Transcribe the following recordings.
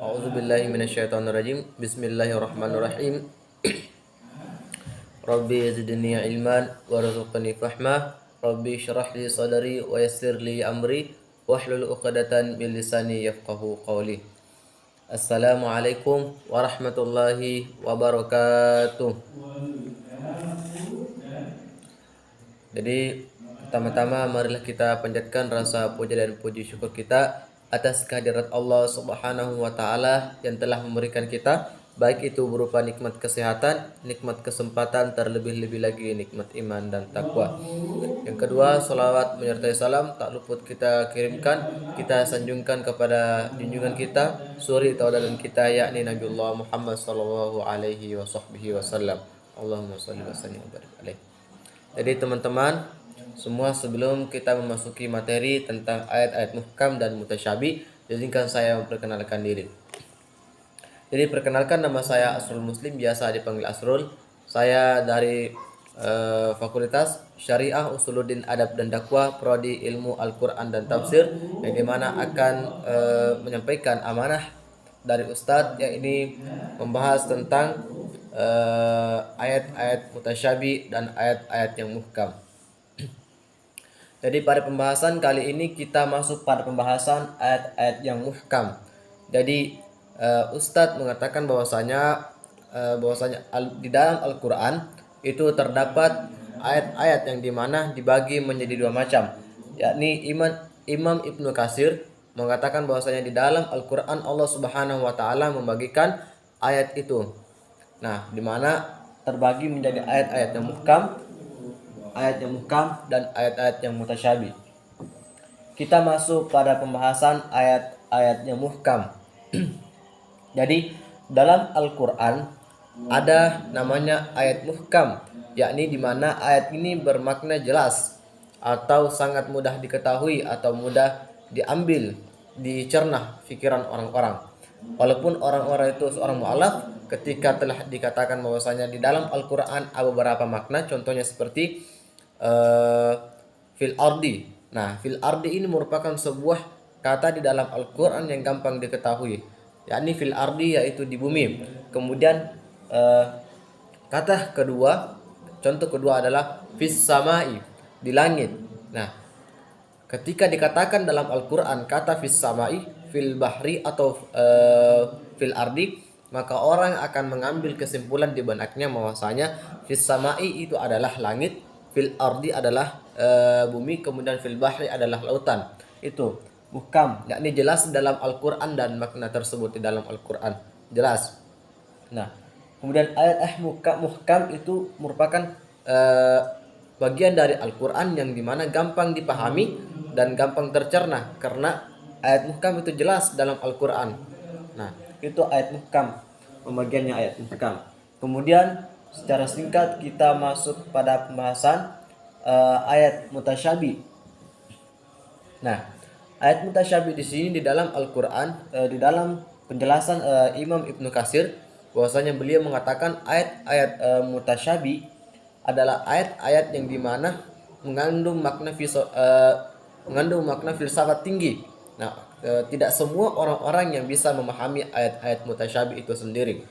A'udzubillahi minasyaitonirrajim. Bismillahirrahmanirrahim. Rabbi zidni ilman warzuqni fahma. Rabbi syrah li sadri wa yassir li amri wahlul 'uqdatam min lisani yafqahu qawli. Assalamualaikum warahmatullahi wabarakatuh. Jadi pertama-tama marilah kita panjatkan rasa puja dan puji syukur kita atas kehadirat Allah Subhanahu wa taala yang telah memberikan kita baik itu berupa nikmat kesehatan, nikmat kesempatan, terlebih-lebih lagi nikmat iman dan takwa. Yang kedua, salawat menyertai salam tak luput kita kirimkan, kita sanjungkan kepada junjungan kita, suri tauladan kita yakni Nabiullah Muhammad sallallahu alaihi wasallam. Allahumma shalli wa sallim wa barik alaihi. Jadi teman-teman semua, sebelum kita memasuki materi tentang ayat-ayat muhkam dan mutasyabih, izinkan saya memperkenalkan diri. Jadi perkenalkan, nama saya Asrul Muslim, biasa dipanggil Asrul. Saya dari Fakultas Syariah Usuluddin Adab dan Dakwah, Prodi Ilmu Al-Quran dan Tafsir, yang dimana akan menyampaikan amanah dari Ustadz, yang ini membahas tentang ayat-ayat mutasyabih dan ayat-ayat yang muhkam. Jadi pada pembahasan kali ini kita masuk pada pembahasan ayat-ayat yang muhkam. Jadi Ustadz mengatakan bahwasanya di dalam Al-Quran itu terdapat ayat-ayat yang dimana dibagi menjadi dua macam, yakni Imam Ibnu Katsir mengatakan bahwasanya di dalam Al-Quran Allah Subhanahu wa taala membagikan ayat itu. Nah, dimana terbagi menjadi ayat-ayat yang muhkam dan ayat-ayat yang mutasyabih. Kita masuk pada pembahasan ayat-ayat yang muhkam. Jadi dalam Al-Quran ada namanya ayat muhkam, yakni dimana ayat ini bermakna jelas atau sangat mudah diketahui atau mudah diambil, dicerna pikiran orang-orang. Walaupun orang-orang itu seorang mu'alaf, ketika telah dikatakan bahwasanya di dalam Al-Quran ada beberapa makna, contohnya seperti fil ardi. Nah, fil ardi ini merupakan sebuah kata di dalam Al-Quran yang gampang diketahui, yakni fil ardi yaitu di bumi. Kemudian kata kedua, contoh kedua adalah fis samai, di langit. Nah, ketika dikatakan dalam Al-Quran kata fis samai, fil bahri atau fil ardi, maka orang akan mengambil kesimpulan di benaknya bahwasanya fis samai itu adalah langit, fil ardi adalah bumi, kemudian fil bahri adalah lautan. Itu muhkam, yakni jelas dalam Al-Quran dan makna tersebut di dalam Al-Quran jelas. Nah, kemudian ayat muhkam itu merupakan bagian dari Al-Quran yang dimana gampang dipahami dan gampang tercerna, karena ayat muhkam itu jelas dalam Al-Quran. Nah, itu ayat muhkam, pembagiannya ayat muhkam. Kemudian secara singkat kita masuk pada pembahasan ayat mutasyabih. Nah, ayat mutasyabih di sini di dalam Al-Quran, di dalam penjelasan Imam Ibnu Katsir, bahwasanya beliau mengatakan ayat-ayat mutasyabih adalah ayat-ayat yang dimana mengandung makna filsafat tinggi. Nah, tidak semua orang-orang yang bisa memahami ayat-ayat mutasyabih itu sendiri.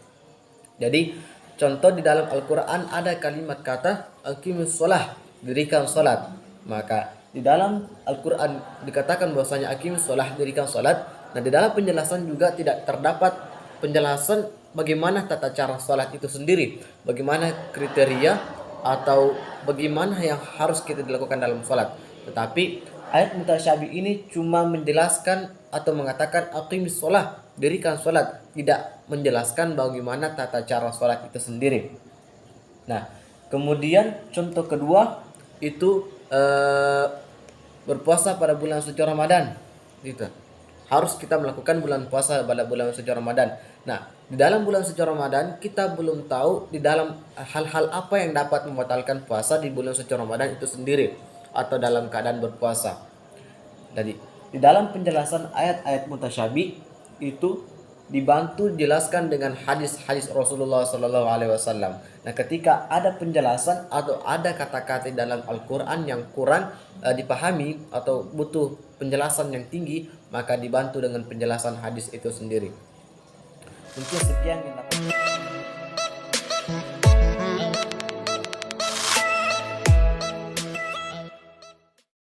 Jadi contoh di dalam Al-Quran ada kalimat kata aqimus shalah, dirikan salat. Maka di dalam Al-Quran dikatakan bahwasanya aqimus shalah, dirikan salat. Nah, di dalam penjelasan juga tidak terdapat penjelasan bagaimana tata cara salat itu sendiri, bagaimana kriteria atau bagaimana yang harus kita dilakukan dalam salat. Tetapi ayat mutasyabih ini cuma menjelaskan atau mengatakan aqimis shalah, dirikan salat, tidak menjelaskan bagaimana tata cara salat itu sendiri. Nah, kemudian contoh kedua itu berpuasa pada bulan suci Ramadan. Gitu. Harus kita melakukan bulan puasa pada bulan suci Ramadan. Nah, di dalam bulan suci Ramadan kita belum tahu di dalam hal-hal apa yang dapat membatalkan puasa di bulan suci Ramadan itu sendiri atau dalam keadaan berpuasa. Jadi di dalam penjelasan ayat-ayat mutasyabih itu dibantu jelaskan dengan hadis-hadis Rasulullah Sallallahu Alaihi Wasallam. Nah, ketika ada penjelasan atau ada kata-kata dalam Al-Quran yang kurang dipahami atau butuh penjelasan yang tinggi, maka dibantu dengan penjelasan hadis itu sendiri. Mungkin sekian yang dapat